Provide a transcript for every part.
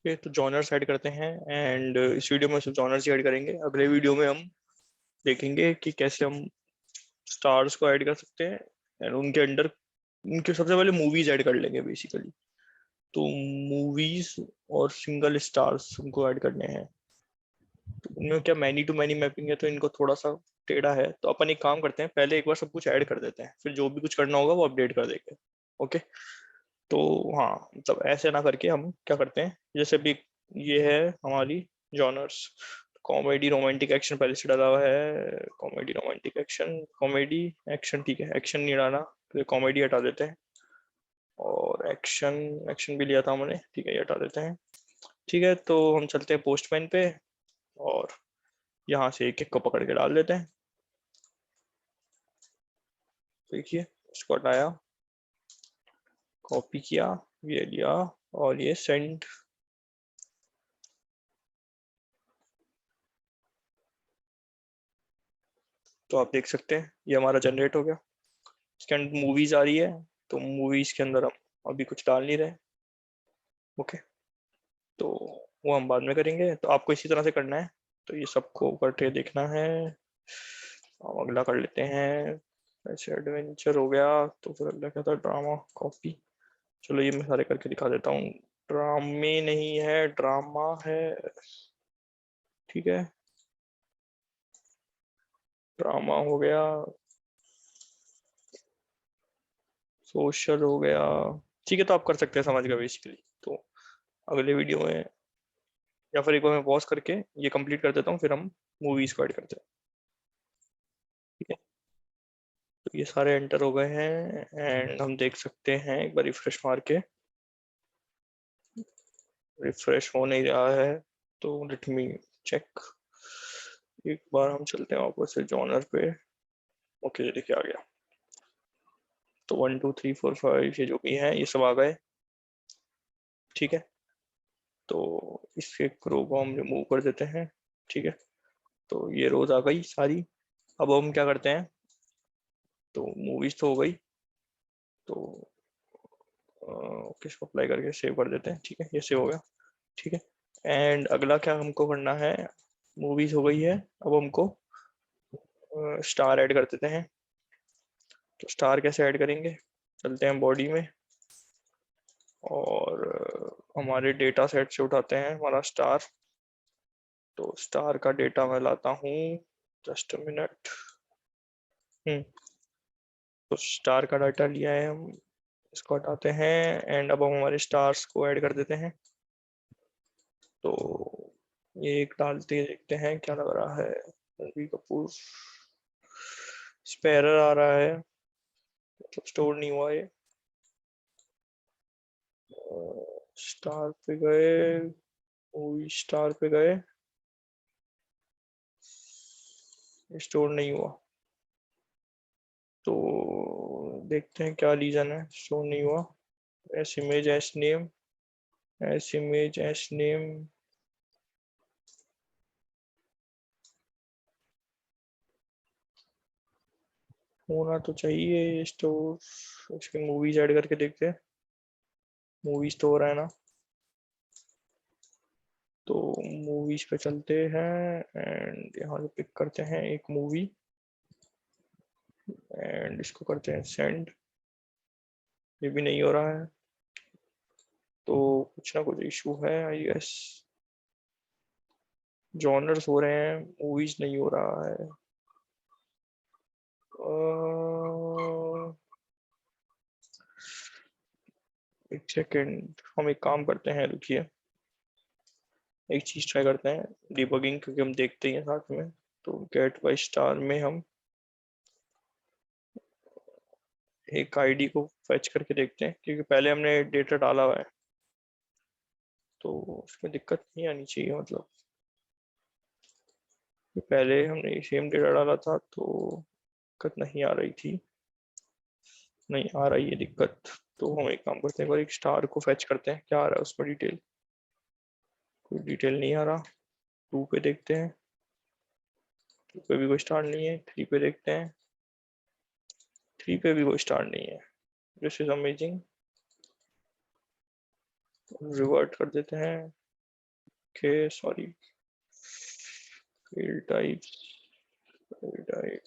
ये तो genres add करते हैं, एंड इस वीडियो में सिर्फ जॉनर्स ही ऐड करेंगे। अगले वीडियो में हम देखेंगे कि कैसे हम स्टार्स को ऐड कर सकते हैं, एंड उनके अंडर उनके सबसे पहले मूवीज ऐड कर लेंगे बेसिकली। तो मूवीज और सिंगल स्टार्स उनको ऐड करने हैं। तो उनमें क्या मैनी टू मैनी मैपिंग है, तो इनको थोड़ा सा टेढ़ा है। तो अपन एक काम करते हैं, पहले एक बार सब कुछ ऐड कर देते हैं, फिर जो भी कुछ करना होगा वो अपडेट कर देंगे। ओके। तो हाँ, मतलब ऐसे ना करके हम क्या करते हैं, जैसे भी ये है हमारी जॉनर्स, कॉमेडी रोमांटिक एक्शन पहले से डाला हुआ है। Comedy romantic action, comedy action, ठीक है, एक्शन नहीं डाला तो कॉमेडी हटा देते हैं। और एक्शन, एक्शन भी लिया था हमने, ठीक है, ये हटा देते हैं। ठीक है, तो हम चलते हैं पोस्टमैन पे, और यहाँ से एक एक को पकड़ के डाल देते हैं। देखिए, इसको हटाया, कॉपी किया, ये लिया, और ये सेंड। तो आप देख सकते हैं ये हमारा जनरेट हो गया। इसके अंदर मूवीज आ रही है, तो मूवीज के अंदर हम अभी कुछ डाल नहीं रहे। ओके। तो वो हम बाद में करेंगे, तो आपको इसी तरह से करना है। तो ये सबको करके देखना है। अब अगला कर लेते हैं। ऐसे एडवेंचर हो गया, तो फिर अगला क्या था, ड्रामा कॉपी। चलो ये मैं सारे करके दिखा देता हूँ। ड्रामे नहीं है, ड्रामा है। ठीक है, ड्रामा हो गया, सोशल हो गया। ठीक है, तो आप कर सकते हैं, समझ गए बेसिकली। तो अगले वीडियो में, या फिर एक बार मैं पॉज करके ये कंप्लीट कर देता हूँ, फिर हम मूवीज को ऐड करते हैं। ठीक है, तो ये सारे एंटर हो गए हैं, एंड हम देख सकते हैं एक बार रिफ्रेश मार के। रिफ्रेश हो नहीं रहा है, तो लेट मी चेक। एक बार हम चलते हैं वापस से जॉनर पे। ओके, ये देखिए आ गया। तो 1 2 3 4 5 ये जो भी हैं ये सब आ गए। ठीक है, तो इसके रो को हम रिमूव कर देते हैं। ठीक है, तो ये रोज आ गई सारी। अब हम क्या करते हैं, तो मूवीज तो हो गई, तो किसको अप्लाई करके सेव कर देते हैं। ठीक है, ये सेव हो गया। ठीक है, एंड अगला क्या हमको करना है, मूवीज हो गई है, अब हमको स्टार ऐड कर देते हैं। तो स्टार कैसे ऐड करेंगे, चलते हैं बॉडी में, और हमारे डेटा सेट से उठाते हैं हमारा स्टार। तो स्टार का डेटा मैं लाता हूँ, जस्ट अ मिनट। हम्म तो स्टार का डाटा लिया है हम, इसको हटाते हैं, एंड अब हम हमारे स्टार्स को ऐड कर देते हैं। तो ये एक डालते ही देखते हैं क्या लग रहा है। रणबीर कपूर, स्पेरर आ रहा है, मतलब स्टोर नहीं हुआ ये। स्टार पे गए, मूवी स्टार पे गए, स्टोर नहीं हुआ। तो देखते हैं क्या रीजन है, स्टोर नहीं हुआ। S image S name, S image S name. होना तो चाहिए स्टोर। इसके मूवीज ऐड करके देखते हैं, मूवीज तो हो रहा है ना। तो मूवीज पे चलते हैं, एंड यहाँ से पिक करते हैं एक मूवी, एंड इसको करते हैं सेंड। ये भी नहीं हो रहा है, तो कुछ ना कुछ इशू है आई गेस। जॉनर्स हो रहे हैं, मूवीज नहीं हो रहा है। एक सेकेंड, हम एक काम करते हैं, रुकिए, एक चीज ट्राई करते हैं, डिबगिंग, क्योंकि हम देखते ही हैं साथ में। तो गेट बाय स्टार में हम एक आईडी को फेच करके देखते हैं, क्योंकि पहले हमने डेटा डाला हुआ है, तो उसमें दिक्कत नहीं आनी चाहिए। मतलब कि पहले हमने सेम डेटा डाला था, तो दिक्कत नहीं आ रही थी, नहीं आ रही है दिक्कत। तो हम एक काम करते हैं, एक बार एक स्टार को फेच करते हैं, क्या आ रहा है उसमें डिटेल। कोई डिटेल नहीं आ रहा। 2 पे देखते हैं, 2 पे भी कोई स्टार नहीं है। 3 पे देखते हैं, 3 पे भी कोई स्टार नहीं है। This is amazing. रिवर्ट कर देते हैं, okay sorry, field types, field type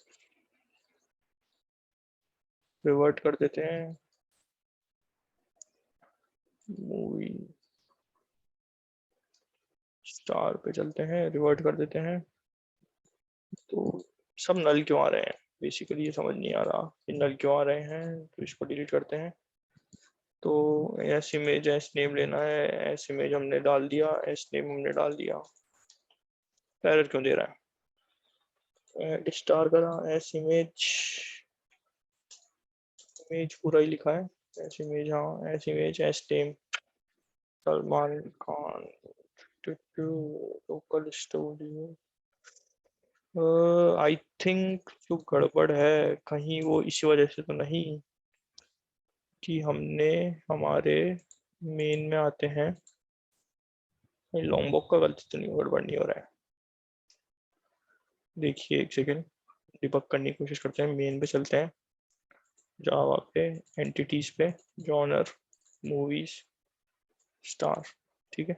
revert कर देते हैं, मूवी स्टार पे चलते हैं, रिवर्ट कर देते हैं। तो सब नल क्यों आ रहे हैं, बेसिकली ये समझ नहीं आ रहा कि नल क्यों आ रहे हैं, तो इसको डिलीट करते हैं। तो एस इमेज एस नेम लेना है, एस इमेज हमने डाल दिया, एस नेम हमने डाल दिया, एरर क्यों दे रहा है, ऐड स्टार करा, एस इमेज, इमेज पूरा ही लिखा है, एस इमेज, हाँ S image S name Salman Khan, local studio. I think जो गड़बड़ है कहीं वो इसी वजह से तो नहीं कि हमने हमारे मेन में आते हैं, लॉन्ग का गलती तो नहीं, गड़बड़ नहीं हो रहा है। देखिए एक सेकेंड, डिबग करने की कोशिश करते हैं, मेन पे चलते हैं, जावा पे, एंटिटीज पे, जॉनर, मूवीज, स्टार, ठीक है।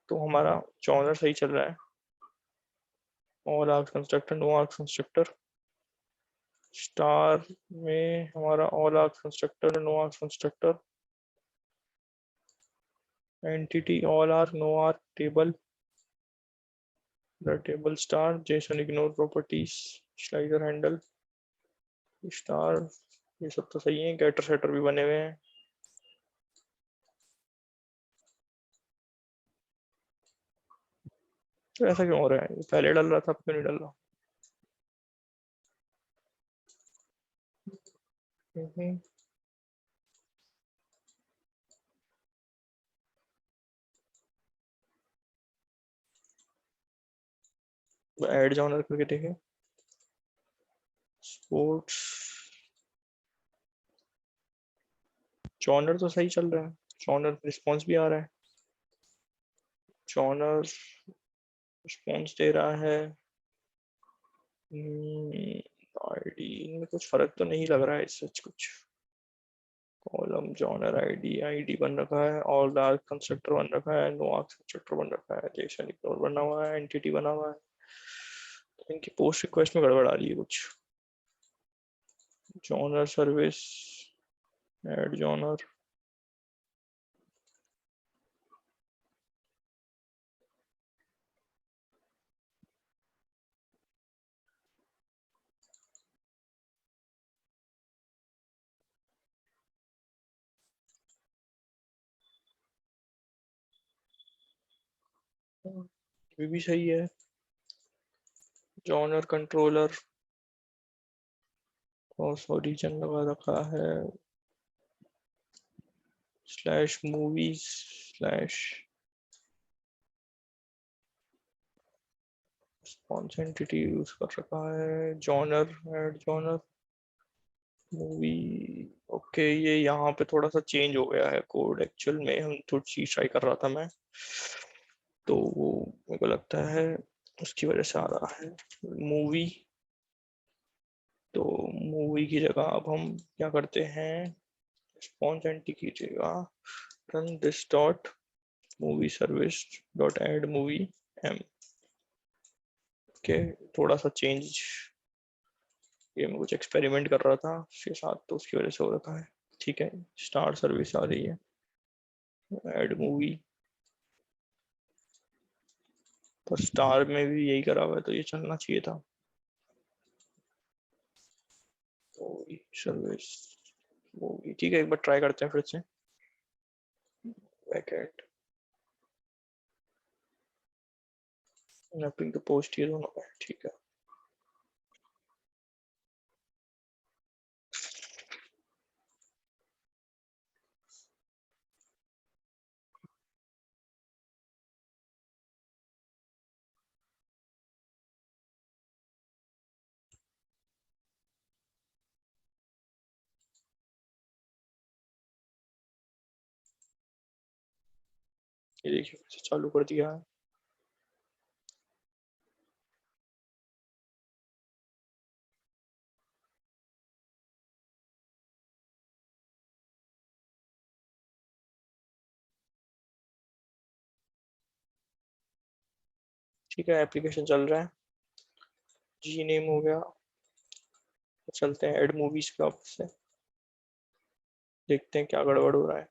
तो हमारा जॉनर सही चल रहा है, all args constructor, no args constructor. Star में हमारा all args constructor, no args constructor, entity all arg no arg table, the table star, JSON ignore properties, slider handle, star, ये सब तो सही है, गेटर सेटर भी बने हुए हैं। तो ऐसा क्यों हो रहा है, ये पहले डल रहा था, अब क्यों नहीं डल रहा। ऐड जॉनर करके देखें, स्पोर्ट्स, जॉनर तो सही चल रहा है, जॉनर रिस्पॉन्स भी आ रहा है, जॉनर रिस्पॉन्स दे रहा है। आईडी में कुछ फर्क तो नहीं लग रहा है इससे कुछ, कॉलम जॉनर आईडी, आईडी बन रखा है, ऑल डार्क कंस्ट्रक्टर बन रखा है, नो आर्क कंस्ट्रक्टर बन रखा है, जेसन इग्नोर बना हुआ है, एंटिटी बना हुआ है। तो इनकी पोस्ट रिक्वेस्ट में गड़बड़ आ रही है कुछ, जॉनर सर्विस, ऐड जॉनर, ये भी सही है, जॉनर कंट्रोलर और ओरिजिन लगा रखा है, slash movies slash response entity use कर रखा है, genre, add genre, movie. Okay ये यहाँ पे थोड़ा सा चेंज हो गया है कोड, एक्चुअल में हम थोड़ी चीज ट्राई कर रहा था मैं, तो वो मेरे को लगता है उसकी वजह से आ रहा है, मूवी। तो मूवी की जगह अब हम क्या करते हैं, रिस्पॉन्स एंटी की जगह run this dot movie service dot add movie M K, थोड़ा सा चेंज, ये मैं कुछ एक्सपेरिमेंट कर रहा था उसके साथ तो उसकी वजह से हो रखा है। ठीक है, स्टार सर्विस आ रही है, ऐड मूवी, पर स्टार में भी यही करा हुआ है तो ये चलना चाहिए था, मूवी सर्विस, मूवी, ठीक है एक बार ट्राई करते हैं फिर से, बैकएंड, मैपिंग तो पोस्ट ये दोनों है, ठीक है। ये देखिए फिर से चालू कर दिया है, ठीक है, एप्लीकेशन चल रहा है, जी नेम हो गया। चलते हैं ऐड मूवीज पे वापस से, देखते हैं क्या गड़बड़ हो रहा है।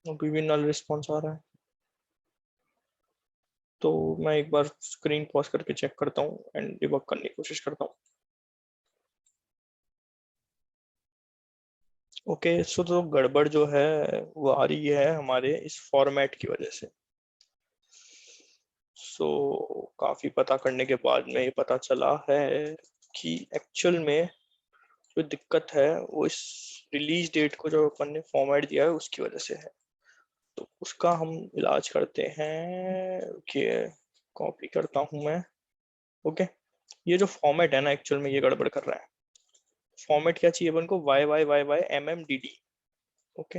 अभी भी नल रिस्पॉन्स आ रहा है, तो मैं एक बार स्क्रीन पॉज करके चेक करता हूँ एंड डिबग करने की कोशिश करता हूँ। ओके सो तो गड़बड़ जो है वो आ रही है हमारे इस फॉर्मेट की वजह से। सो काफी पता करने के बाद में ये पता चला है कि एक्चुअल में जो दिक्कत है वो इस रिलीज डेट को जो अपन ने फॉर्मेट दिया है उसकी वजह से है। तो उसका हम इलाज करते हैं कि कॉपी करता हूं मैं। ओके, ये जो फॉर्मेट है ना एक्चुअल में ये गड़बड़ कर रहा है। फॉर्मेट क्या चाहिए अपन को, YYYYMMDD। ओके,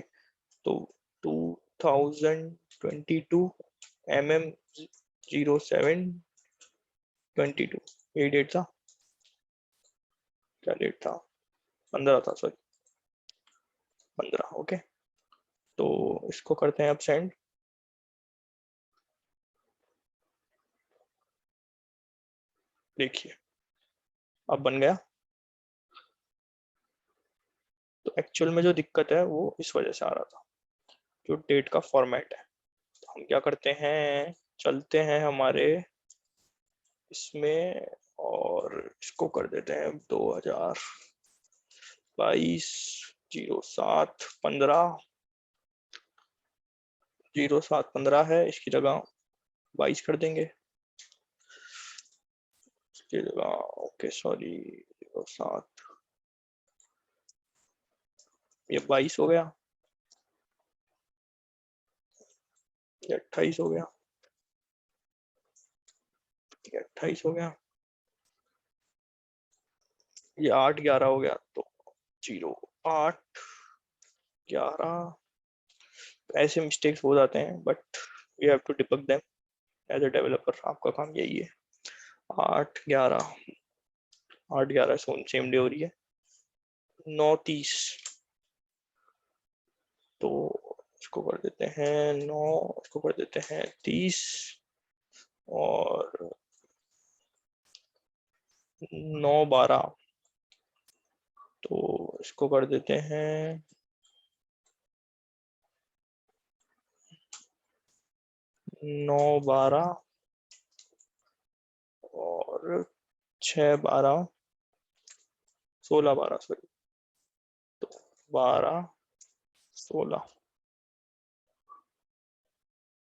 तो 2022 MM0722 ये डेट था, क्या डेट था, 15 था सॉरी, 15। ओके, तो इसको करते हैं अब सेंड। देखिए अब बन गया। तो एक्चुअल में जो दिक्कत है वो इस वजह से आ रहा था, जो डेट का फॉर्मेट है। तो हम क्या करते हैं, चलते हैं हमारे इसमें और इसको कर देते हैं 2022 07/15। 07/15 है, इसकी जगह 22 कर देंगे इसकी जगह। ओके सॉरी, 07, ये 22 हो गया, ये 28 हो गया, ये 28 हो गया, ये 8/11 हो गया। तो 08/11, ऐसे मिस्टेक्स हो जाते हैं but we have to debug them as a developer, आपका काम यही है। 8/11, 8/11 सेम डे हो रही है। 9/30, तो इसको कर देते हैं 9, इसको कर देते हैं 30 और 9/12, तो इसको कर देते हैं 9/12 और 6/12, 16/12 सॉरी, तो 12/16।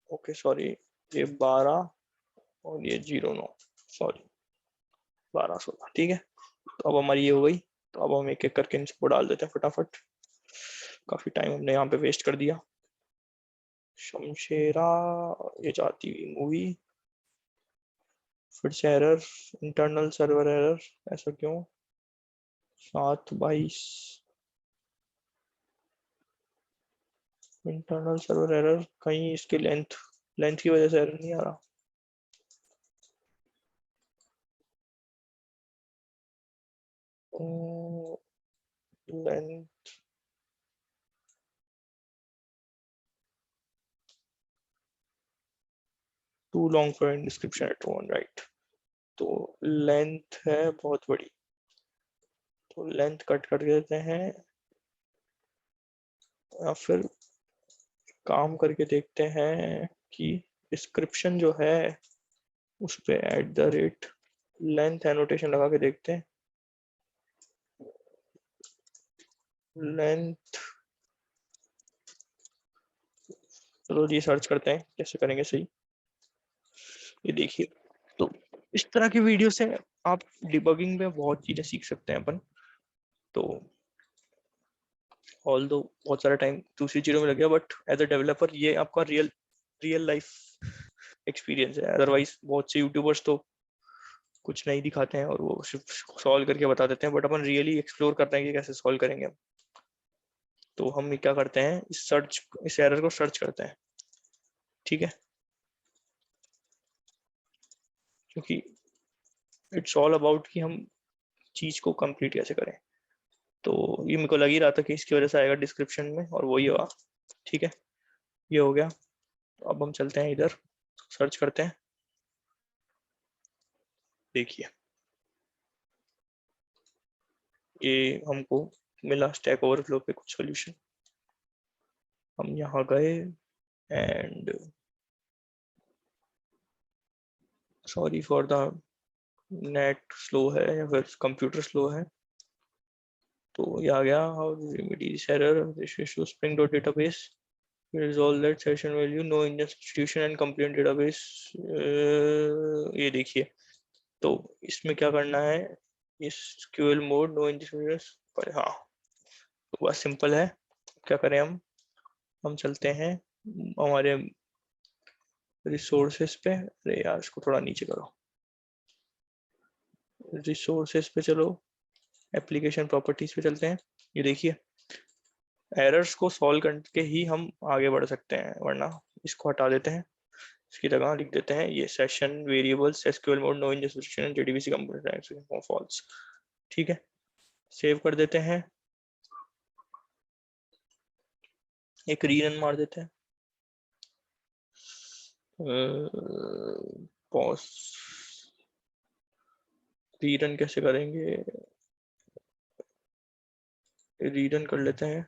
ओके सॉरी, ये 12 और ये 09, सॉरी 12/16, ठीक है। तो अब हमारी ये हो गई। तो अब हम एक एक करके इनको डाल देते हैं फटाफट, काफी टाइम हमने यहाँ पे वेस्ट कर दिया। शमशेरा, ये जाती हुई मूवी, फिर से एरर, इंटरनल सर्वर एरर, ऐसा क्यों, 7/22, इंटरनल सर्वर एरर, कहीं इसके लेंथ लेंथ की वजह से एरर नहीं आ रहा। Length, too long for description at one, right. तो लेंथ है बहुत बड़ी, तो लेंथ कट कर देते हैं, या फिर काम करके देखते हैं कि डिस्क्रिप्शन जो है उस पे @ लेंथ एनोटेशन लगा के देखते हैं। लेंथ, चलो ये सर्च करते हैं कैसे करेंगे सही। ये देखिए, तो इस तरह की वीडियो से आप डिबगिंग में बहुत चीजें सीख सकते हैं अपन। तो ऑल दो बहुत सारा टाइम दूसरी चीजों में लग गया, बट एज अ डेवलपर ये आपका रियल रियल लाइफ एक्सपीरियंस है। अदरवाइज बहुत से यूट्यूबर्स तो कुछ नहीं दिखाते हैं और वो सिर्फ सॉल्व करके बता देते हैं, बट अपन रियली एक्सप्लोर करते हैं कि कैसे सॉल्व करेंगे हम। तो हम क्या करते हैं, इस एरर को सर्च करते हैं, ठीक है। क्योंकि इट्स ऑल अबाउट कि हम चीज को कंप्लीट कैसे करें। तो ये मेरे को लग ही रहा था कि इसकी वजह से आएगा डिस्क्रिप्शन में, और वही होगा। ठीक है, ये हो गया। तो अब हम चलते हैं इधर, सर्च करते हैं। देखिए ये हमको मिला स्टैक ओवरफ्लो पे कुछ सॉल्यूशन। हम यहाँ गए and sorry for the net slow है या फिर कंप्यूटर स्लो है। तो ये आ गया, how to remedy this error, this issue spring dot database, resolve that session value, no engine substitution and complaint database। ये देखिए, तो इसमें क्या करना है, इस SQL मोड नो इंजन पर, हाँ तो बस सिंपल है। क्या करें हम चलते हैं हमारे रिसोर्सेस पे। अरे यार इसको थोड़ा नीचे करो, रिसोर्सेस पे चलो, एप्लीकेशन प्रॉपर्टीज पे चलते हैं। ये देखिए, एरर्स को सॉल्व करके ही हम आगे बढ़ सकते हैं, वरना इसको हटा देते हैं। इसकी जगह लिख देते हैं ये session variables SQL mode no engine JDBC component false. ठीक है, सेव कर देते हैं, एक रीरन मार देते हैं। पॉज, रीरन कैसे करेंगे, रीरन कर लेते हैं।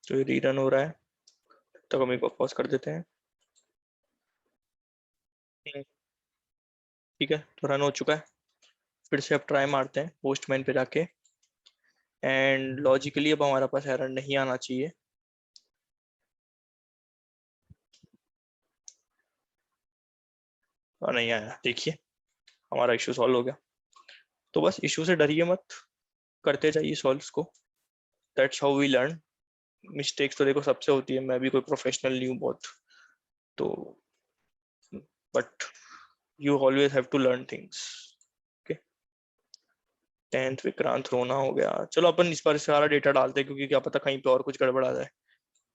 तो ये रीरन हो रहा है, तब हम एक बार पॉज कर देते हैं। ठीक है, तो रन हो चुका है। फिर से अब ट्राई मारते हैं पोस्टमैन पे जाके, एंड लॉजिकली अब हमारे पास एरर नहीं आना चाहिए। और नहीं आया, देखिए हमारा इशू सॉल्व हो गया। तो बस इशू से डरिए मत, करते जाइए सॉल्व को, that's how we learn. Mistakes तो देखो सबसे होती है, मैं भी कोई प्रोफेशनल नहीं हूँ बहुत, तो but you always have to learn things. Okay, 10th Vikrant रोना हो गया। चलो अपन इस बार सारा डेटा डालते हैं, क्योंकि क्या पता कहीं पे और कुछ गड़बड़ आ जाए,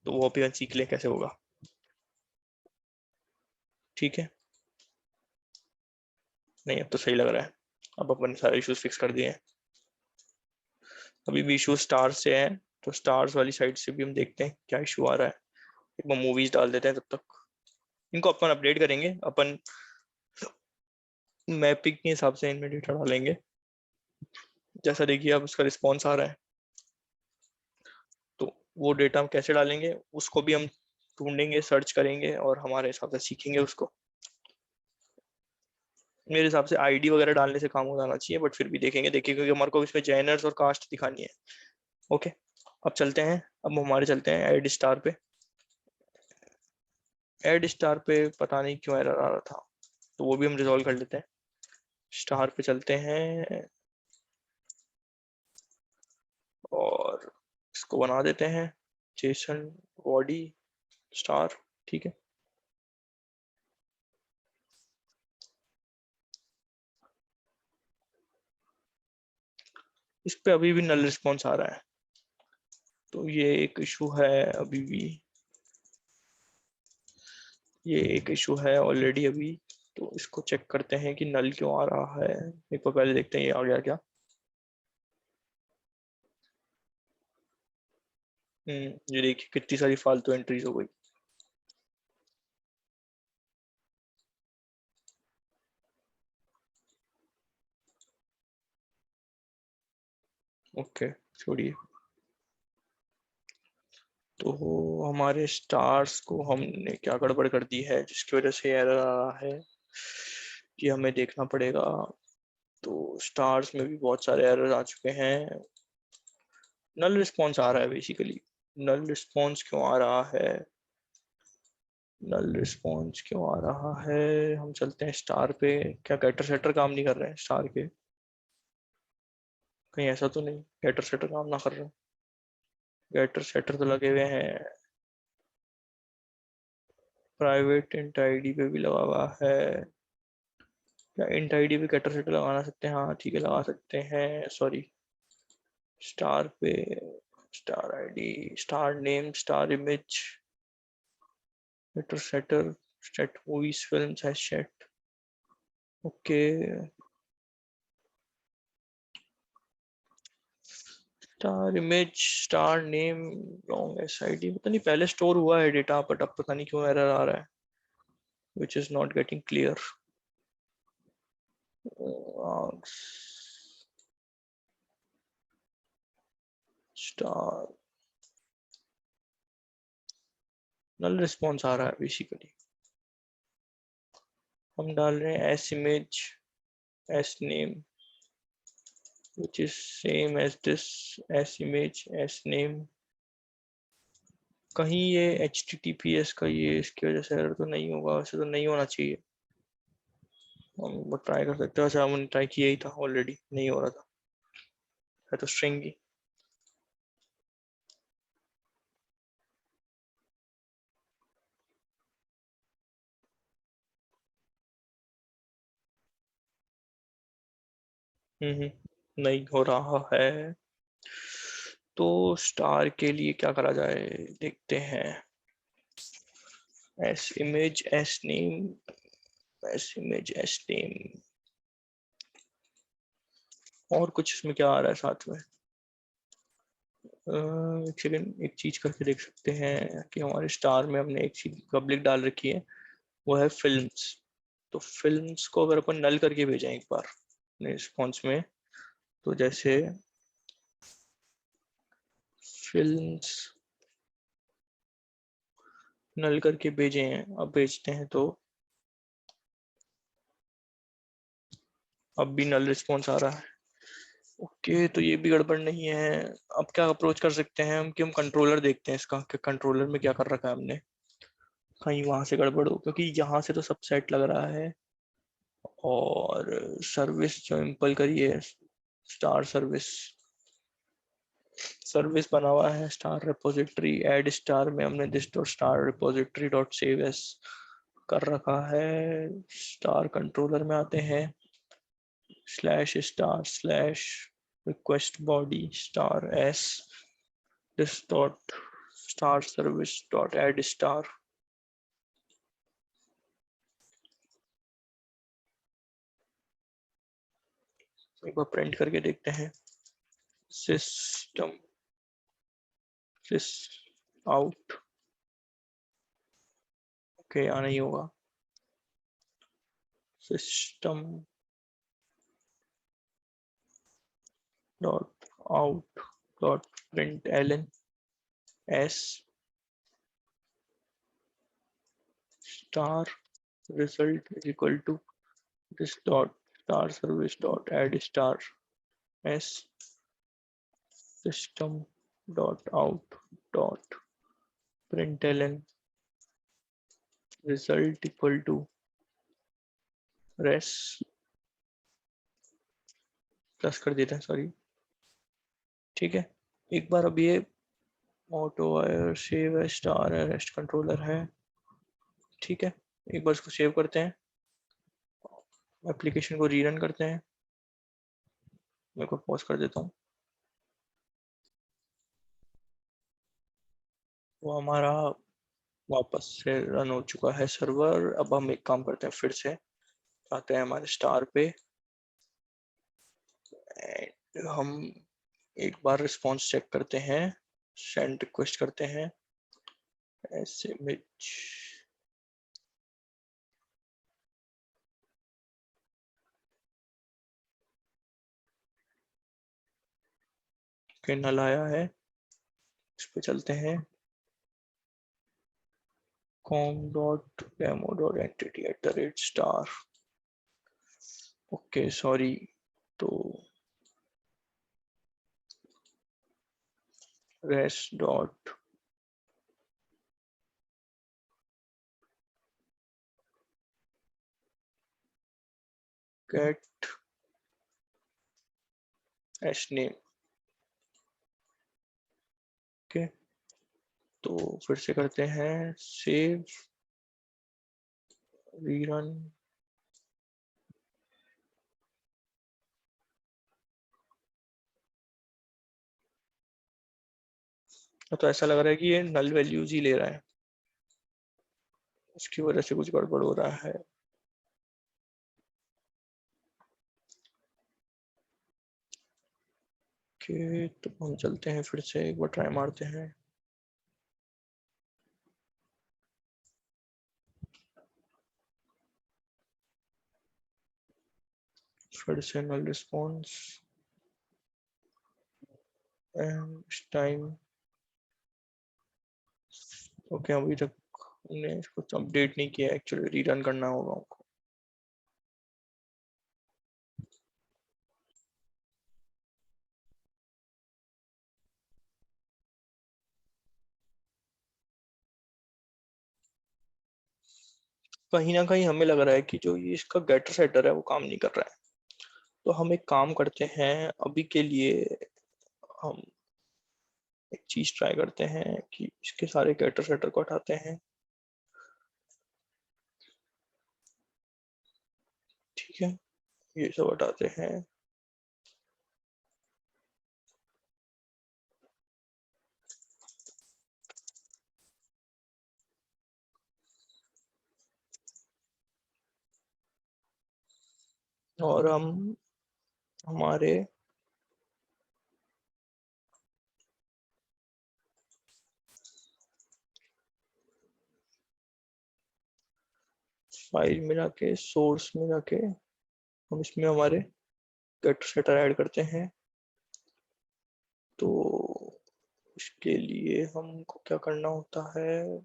तो वो भी सीख ले कैसे होगा। ठीक है, नहीं अब तो सही लग रहा है, अब अपन सारे इश्यूज फिक्स कर दिए हैं। अभी भी इशू स्टार्स से है, तो स्टार्स वाली साइड से भी हम देखते हैं क्या इशू आ रहा है। एक बार मूवीज डाल देते हैं तब तक, इनको अपन अपडेट करेंगे, अपन मैपिंग के हिसाब से इनमें डेटा डालेंगे। जैसा देखिए अब उसका रिस्पॉन्स आ रहा है, तो वो डेटा हम कैसे डालेंगे उसको भी हम ढूंढेंगे, सर्च करेंगे और हमारे हिसाब से सीखेंगे उसको। मेरे हिसाब से आईडी वगैरह डालने से काम हो जाना चाहिए, बट फिर भी देखेंगे, देखिए क्योंकि हमारे को इसमें जेनर्स और कास्ट दिखानी है। ओके, अब चलते हैं, अब हमारे चलते हैं एड स्टार पे। एड स्टार पे पता नहीं क्यों एरर आ रहा था, तो वो भी हम रिजॉल्व कर लेते हैं। स्टार पे चलते हैं और इसको बना देते हैं जेसन बॉडी स्टार। ठीक है, इस पे अभी भी नल रिस्पॉन्स आ रहा है, तो ये एक इशू है अभी भी, ये एक इशू है ऑलरेडी अभी। तो इसको चेक करते हैं कि नल क्यों आ रहा है, एक बार पहले देखते हैं ये आ गया क्या। ये देखिए कितनी सारी फालतू एंट्रीज हो गई। ओके, छोड़िए। तो हमारे स्टार्स को हमने क्या गड़बड़ कर दी है जिसकी वजह से एरर आ रहा है, कि हमें देखना पड़ेगा। तो स्टार्स में भी बहुत सारे एरर आ चुके हैं। नल रिस्पॉन्स आ रहा है बेसिकली, नल रिस्पॉन्स क्यों आ रहा है, नल रिस्पॉन्स क्यों आ रहा है। हम चलते हैं स्टार पे, क्या गेटर सेटर काम नहीं कर रहे हैं स्टार के, कहीं ऐसा तो नहीं गेटर सेटर काम ना कर रहे हैं, गेटर सेटर तो लगे हुए हैं। प्राइवेट इंट आईडी पे भी लगा हुआ है, या इंट आईडी पे कैटर सेटर लगाना सकते हैं, हाँ ठीक है लगा सकते हैं। सॉरी, स्टार पे star ID, star name, star image, getter setter, set movies films hash set. Okay, star image, star name, long S ID, पता नहीं पहले स्टोर हुआ है डेटा बट अब पता नहीं क्यों एरर आ रहा है, which is not getting clear. Star null response आ रहा है बेसिकली। हम डाल रहे हैं S image, S name, which is same as this, S image, S name. कहीं ये HTTPS का ये इसकी वजह से एरर तो नहीं होगा, वैसे तो नहीं होना चाहिए। हम वो ट्राई कर सकते हैं, वैसे हमने ट्राई किया ही था ऑलरेडी, नहीं हो रहा था, है तो स्ट्रिंग ही। नहीं हो रहा है, तो स्टार के लिए क्या करा जाए देखते हैं। S image, S name, S image, S name, और कुछ इसमें क्या आ रहा है साथ में। एक सेकेंड, एक चीज करके देख सकते हैं कि हमारे स्टार में हमने एक चीज पब्लिक डाल रखी है, वो है फिल्म्स। तो फिल्म्स को अगर अपन नल करके भेजें एक बार अपने रिस्पॉन्स में, तो जैसे फिल्म्स नल करके भेजे हैं, अब भेजते हैं तो अब भी नल रिस्पॉन्स आ रहा है। ओके, तो ये भी गड़बड़ नहीं है। अब क्या अप्रोच कर सकते हैं हम कि हम कंट्रोलर देखते हैं इसका, कि कंट्रोलर में क्या कर रखा है हमने, कहीं वहां से गड़बड़ हो, क्योंकि यहाँ से तो सब सेट लग रहा है। और सर्विस जो इम्पल करी है, स्टार सर्विस, सर्विस बना हुआ है स्टार रिपोजिटरी, एड स्टार में हमने this dot star repository dot save S कर रखा है। स्टार कंट्रोलर में आते हैं, slash star slash request body star S this dot star service dot add star. एक बार प्रिंट करके देखते हैं, सिस्टम सिस आउट, ओके आना ही होगा। System dot out dot print L N S star result is equal to this dot star service dot add star S system dot out dot print L N result equal to res plus कर देते हैं, sorry. ठीक है, एक बार अब ये auto wire save है, star है, रेस्ट कंट्रोलर है, ठीक है। एक बार इसको सेव करते हैं, एप्लीकेशन को रीरन करते हैं, मैं को पॉज कर देता हूँ। वो हमारा वापस से रन हो चुका है सर्वर। अब हम एक काम करते हैं, फिर से आते हैं हमारे स्टार पे, एंड हम एक बार रिस्पॉन्स चेक करते हैं, सेंड रिक्वेस्ट करते हैं, एसएमएच के नल आया है। इस पे चलते हैं, com.demo.entity@star, ओके सॉरी। तो res dot get sname, okay. तो फिर से करते हैं सेव, रीरन, तो ऐसा लग रहा है कि ये नल वैल्यूज ही ले रहा है, उसकी वजह से कुछ गड़बड़ हो रहा है। ओके, तो हम चलते हैं, फिर से एक बार ट्राई मारते हैं। फिर से नल रिस्पॉन्स, एंड टाइम। ओके, अभी तक हमने कुछ अपडेट नहीं किया, एक्चुअली रीरन करना होगा हमको। कहीं ना कहीं हमें लग रहा है कि जो ये इसका गेटर सेटर है वो काम नहीं कर रहा है। तो हम एक काम करते हैं, अभी के लिए हम एक चीज ट्राई करते हैं कि इसके सारे गेटर सेटर को हटाते हैं। ठीक है, ये सब हटाते हैं। और हम हमारे फाइल में जाके, सोर्स में जाके, हम इसमें हमारे गेटर सेटर ऐड करते हैं। तो इसके लिए हमको क्या करना होता है,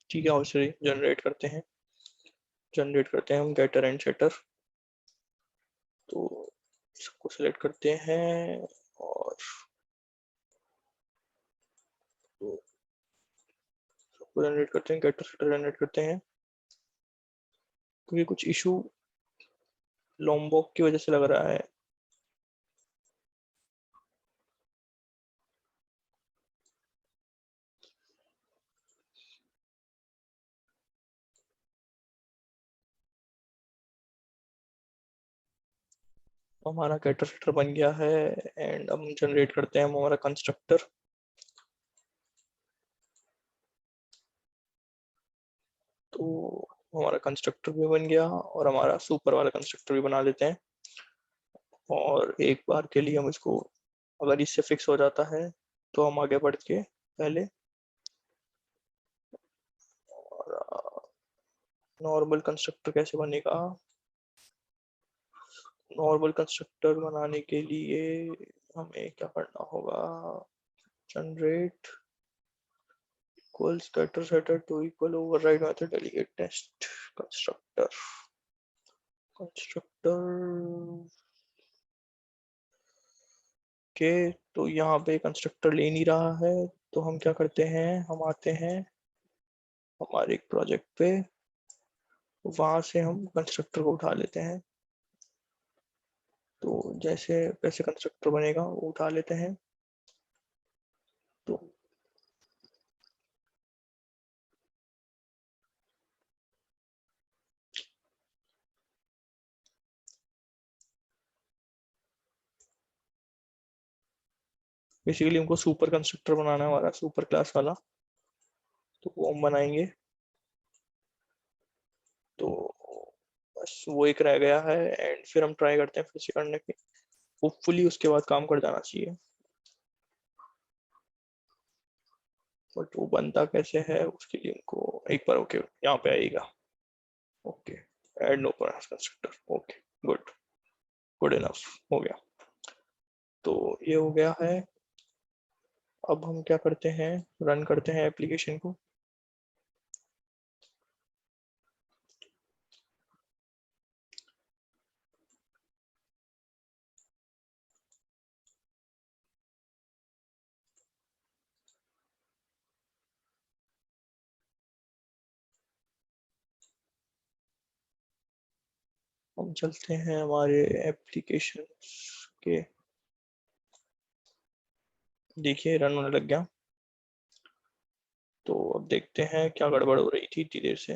ठीक है, और जनरेट करते हैं हम गेटर एंड सेटर। तो इसको सिलेक्ट करते हैं, और तो सबको जनरेट करते हैं, गेटर सेटर जनरेट करते हैं। क्योंकि कुछ इशू लॉम्बॉक की वजह से लग रहा है। हमारा गेटर सेटर बन गया है, एंड अब हम जनरेट करते हैं हमारा कंस्ट्रक्टर। तो हमारा कंस्ट्रक्टर भी बन गया, और हमारा सुपर वाला कंस्ट्रक्टर भी बना लेते हैं। और एक बार के लिए हम इसको, अगर इससे फिक्स हो जाता है तो हम आगे बढ़ के पहले नॉर्मल कंस्ट्रक्टर कैसे बनेगा। नॉर्मल कंस्ट्रक्टर बनाने के लिए हमें क्या करना होगा, generate equals getter setter to equal override method delegate test constructor के। तो यहाँ पे कंस्ट्रक्टर ले नहीं रहा है, तो हम क्या करते हैं, हम आते हैं हमारे एक प्रोजेक्ट पे, वहां से हम कंस्ट्रक्टर को उठा लेते हैं। तो जैसे कैसे कंस्ट्रक्टर बनेगा वो उठा लेते हैं। तो बेसिकली हमको सुपर कंस्ट्रक्टर बनाना है, हमारा सुपर क्लास वाला। तो वो हम बनाएंगे। तो बस वो एक रह गया है, एंड फिर हम ट्राई करते हैं फिर से करने की। होपफुली उसके बाद काम कर जाना चाहिए। बट वो बनता कैसे है उसके लिए हमको एक बार, ओके यहाँ पे आएगा, okay add no constructor, okay good, good enough, हो गया। तो ये हो गया है। अब हम क्या करते हैं, रन करते हैं एप्लीकेशन को। हम चलते हैं हमारे एप्लीकेशन के, देखिए रन होने लग गया। तो अब देखते हैं क्या गड़बड़ हो रही थी इतनी देर से।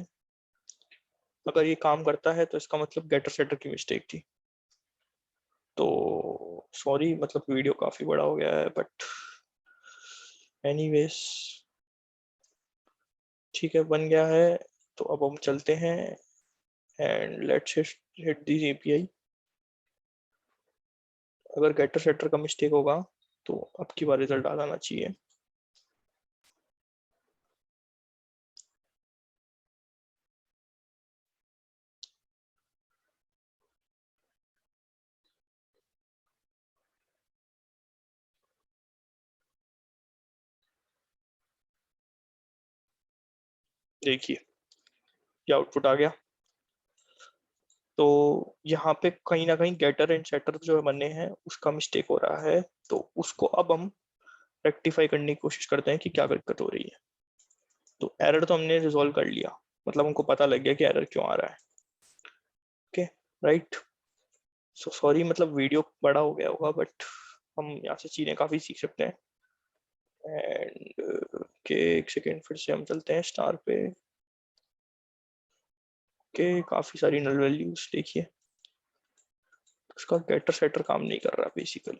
अगर ये काम करता है तो इसका मतलब गेटर सेटर की मिस्टेक थी। तो सॉरी, मतलब वीडियो काफी बड़ा हो गया है, बट एनीवेज ठीक है, बन गया है। तो अब हम चलते हैं and let's hit the API. अगर गेटर सेटर का मिस्टेक होगा तो अब की बार रिजल्ट आ जाना चाहिए। देखिए ये आउटपुट आ गया। तो यहाँ पे कहीं ना कहीं गेटर एंड सेटर जो बने हैं उसका मिस्टेक हो रहा है। तो उसको अब हम रेक्टिफाई करने की कोशिश करते हैं कि क्या दिक्कत हो रही है। तो एरर तो हमने रिजोल्व कर लिया, मतलब हमको पता लग गया कि एरर क्यों आ रहा है। Okay, right. सो सॉरी, मतलब वीडियो बड़ा हो गया होगा, बट हम यहाँ से चीजें काफी सीख सकते हैं। एंड के एक सेकेंड, फिर से हम चलते हैं स्टार पे। के काफी सारी नल वैल्यूज देखिए, उसका गेटर सेटर काम नहीं कर रहा बेसिकली।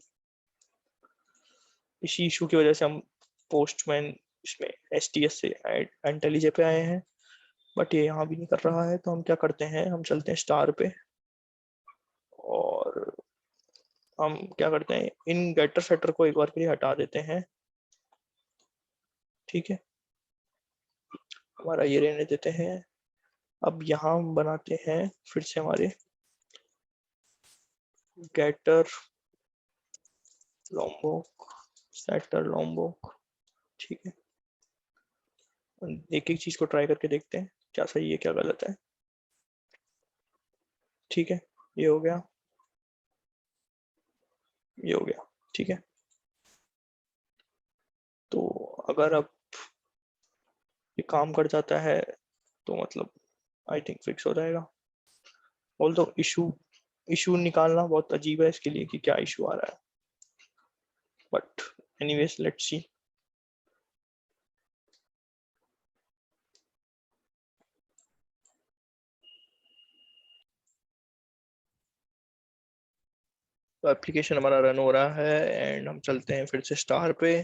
इसी इशू की वजह से हम पोस्टमैन इसमें एसटीएस से इंटेलिजे पे आए हैं, बट ये यहाँ भी नहीं कर रहा है। तो हम क्या करते हैं, हम चलते हैं स्टार पे और हम क्या करते हैं, इन गेटर सेटर को एक बार के लिए हटा देते हैं। ठीक है, हमारा ये रहने देते हैं। अब यहाँ हम बनाते हैं फिर से हमारे गेटर लॉम्बोक, सेटर लॉम्बोक। ठीक है, एक एक चीज को ट्राई करके देखते हैं क्या सही है क्या गलत है। ठीक है, ये हो गया, ये हो गया। ठीक है, तो अगर अब ये काम कर जाता है तो मतलब आई थिंक फिक्स हो जाएगा। ऑल्दो इशू इशू निकालना बहुत अजीब है इसके लिए कि क्या इशू आ रहा है, बट एनीवेज लेट्स सी। तो एप्लीकेशन हमारा रन हो रहा है एंड हम चलते हैं फिर से स्टार पे।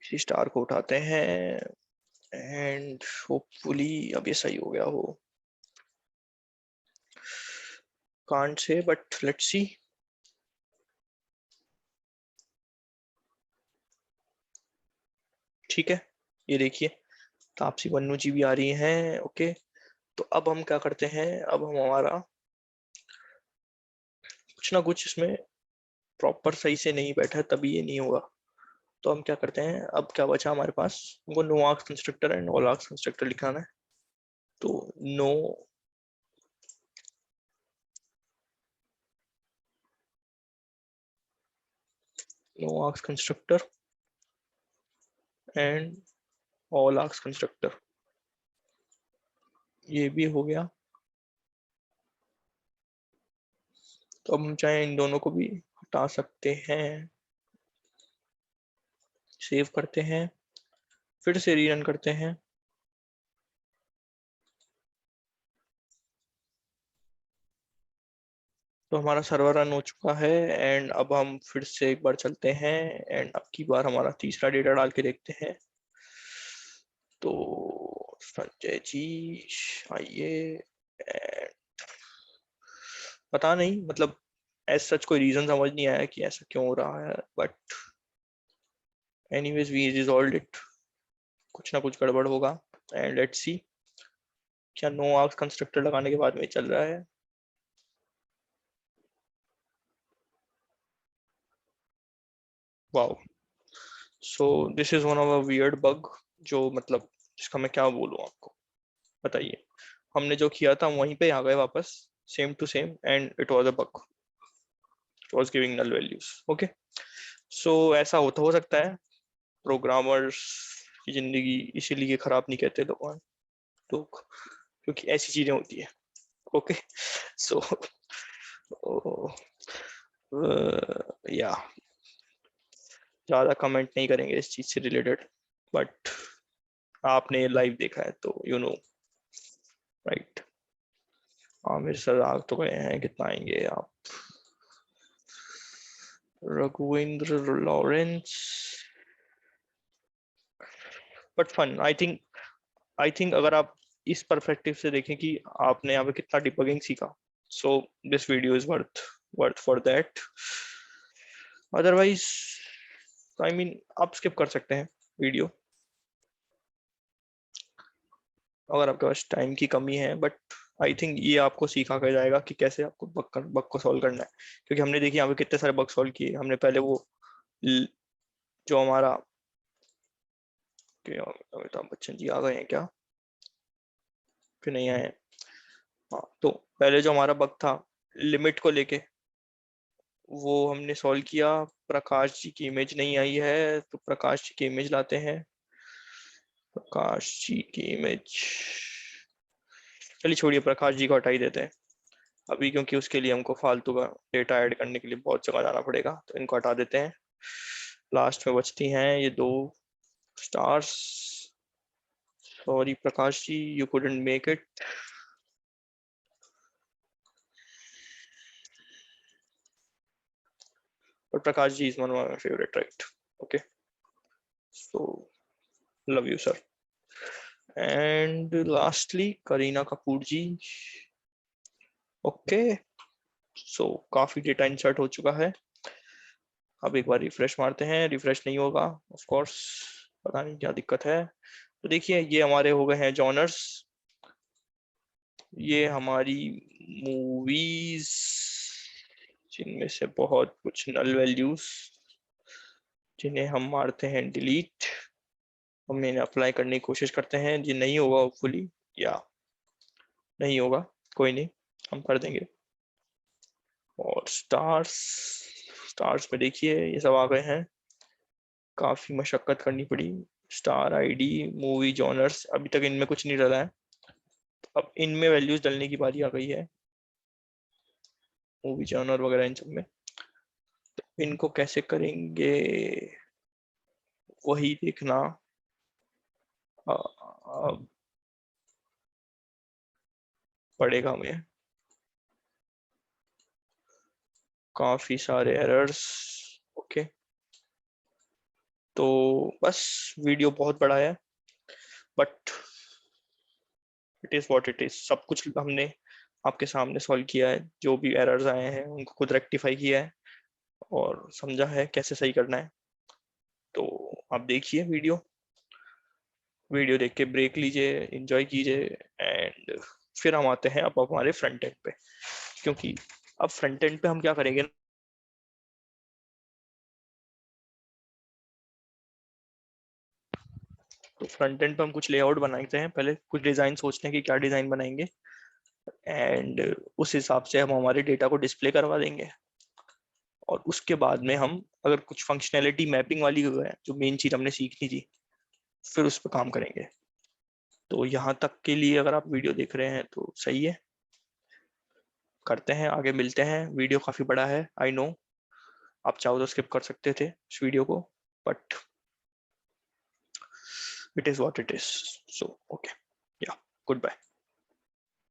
इसी स्टार को उठाते हैं एंड होपफुली अब ये सही हो गया हो। Can't say, but let's see. ठीक है, ये देखिए तापसी पन्नू जी भी आ रही हैं। ओके, तो अब हम क्या करते हैं, अब हम हमारा कुछ ना कुछ इसमें प्रॉपर सही से नहीं बैठा है तभी ये नहीं होगा। तो हम क्या करते हैं, अब क्या बचा हमारे पास, हमको no args constructor and all args constructor लिखाना है। तो no no args constructor and all args constructor, ये भी हो गया। तो अब हम चाहे इन दोनों को भी हटा सकते हैं। सेव करते हैं, फिर से रीरन करते हैं। तो हमारा सर्वर रन हो चुका है एंड अब हम फिर से एक बार चलते हैं एंड अब की बार हमारा तीसरा डेटा डाल के देखते हैं। तो संजय जी आइए। पता नहीं, मतलब एज सच कोई रीजन समझ नहीं आया कि ऐसा क्यों हो रहा है, but anyways we resolve it. कुछ ना कुछ गड़बड़ होगा एंड लेट्स सी क्या नो आर्क्स कंस्ट्रक्टर लगाने के बाद में चल रहा है। Wow, so this is one of a weird bug, जो मतलब इसका मैं क्या बोलूं आपको, बताइए। हमने जो किया था वहीं पे आ गए वापस, same to same, and it was a bug, it was giving null values. Okay, so ऐसा होता हो सकता है। प्रोग्रामर्स की जिंदगी इसीलिए खराब नहीं कहते लोग, क्योंकि ऐसी चीजें होती है। ओके, सो या ज्यादा कमेंट नहीं करेंगे इस चीज से रिलेटेड, बट आपने लाइव देखा है तो you know, right. Aamir sir आ तो गए हैं, कितना आएंगे आप? Raghuvendra Lawrence, but fun I think अगर आप इस परस्पेक्टिव से देखें कि आपने यहाँ पे कितना डिबगिंग सीखा, so this video is worth for that. Otherwise I mean आप स्किप कर सकते हैं वीडियो अगर आपके पास टाइम की कमी है, बट आई थिंक ये आपको सिखा कर जाएगा कि कैसे आपको बग को सॉल्व करना है। क्योंकि हमने देखिए यहाँ पे कितने सारे बग सॉल्व किए। हमने पहले वो ल- जो हमारा अमिताभ बच्चन जी आ गए हैं क्या, कि नहीं आए हैं? हाँ, तो पहले जो हमारा बग था लिमिट को लेके, वो हमने सॉल्व किया। प्रकाश जी की इमेज नहीं आई है तो प्रकाश जी की इमेज लाते हैं। प्रकाश जी की इमेज, चलिए छोड़िए, प्रकाश जी को हटा ही देते हैं अभी, क्योंकि उसके लिए हमको फालतू का डेटा ऐड करने के लिए बहुत जगह जाना पड़ेगा, तो इनको हटा देते हैं। लास्ट में बचती हैं ये दो stars. Sorry Prakash ji, you couldn't make it. But Prakash ji is one of my favourite, right? Okay, so love you sir. And lastly Kareena Kapoor ji. Okay, so काफी डेटा इंसर्ट हो चुका है। अब एक बार रिफ्रेश मारते हैं, रिफ्रेश नहीं होगा ऑफ कोर्स, पता नहीं क्या दिक्कत है। तो देखिए ये हमारे हो गए हैं जॉनर्स, ये हमारी मूवीज जिनमें से बहुत कुछ नल वैल्यूज, जिन्हें हम मारते हैं डिलीट। हम इन्हें अप्लाई करने की कोशिश करते हैं, ये नहीं होगा होपफुली, या नहीं होगा, कोई नहीं, हम कर देंगे। और स्टार्स, स्टार्स में देखिए ये सब आ गए हैं, काफी मशक्कत करनी पड़ी। स्टार आईडी, मूवी जॉनर्स, अभी तक इनमें कुछ नहीं डला है, अब इनमें वैल्यूज डलने की बारी आ गई है, मूवी जॉनर वगैरह इन सब में। तो इनको कैसे करेंगे वही देखना पड़ेगा हमें। काफी सारे एरर्स, ओके। तो बस वीडियो बहुत बड़ा है, but it is what it is. सब कुछ हमने आपके सामने सॉल्व किया है, जो भी एरर्स आए हैं उनको खुद रेक्टिफाई किया है और समझा है कैसे सही करना है। तो आप देखिए वीडियो, वीडियो देख के ब्रेक लीजिए, एंजॉय कीजिए, एंड फिर हम आते हैं अब हमारे फ्रंट एंड पे। क्योंकि अब फ्रंट एंड पे हम क्या करेंगे, तो फ्रंट एंड पे हम कुछ लेआउट बनाते हैं, पहले कुछ डिजाइन सोचते हैं कि क्या डिजाइन बनाएंगे, एंड उस हिसाब से हम हमारे डेटा को डिस्प्ले करवा देंगे। और उसके बाद में हम अगर कुछ फंक्शनैलिटी मैपिंग वाली है, जो मेन चीज हमने सीखनी थी, फिर उस पर काम करेंगे। तो यहाँ तक के लिए अगर आप वीडियो देख रहे हैं तो सही है, करते हैं आगे, मिलते हैं। वीडियो काफी बड़ा है आई नो, आप चाहो तो स्किप कर सकते थे इस वीडियो को, but it is what it is. So okay, या गुड बाय।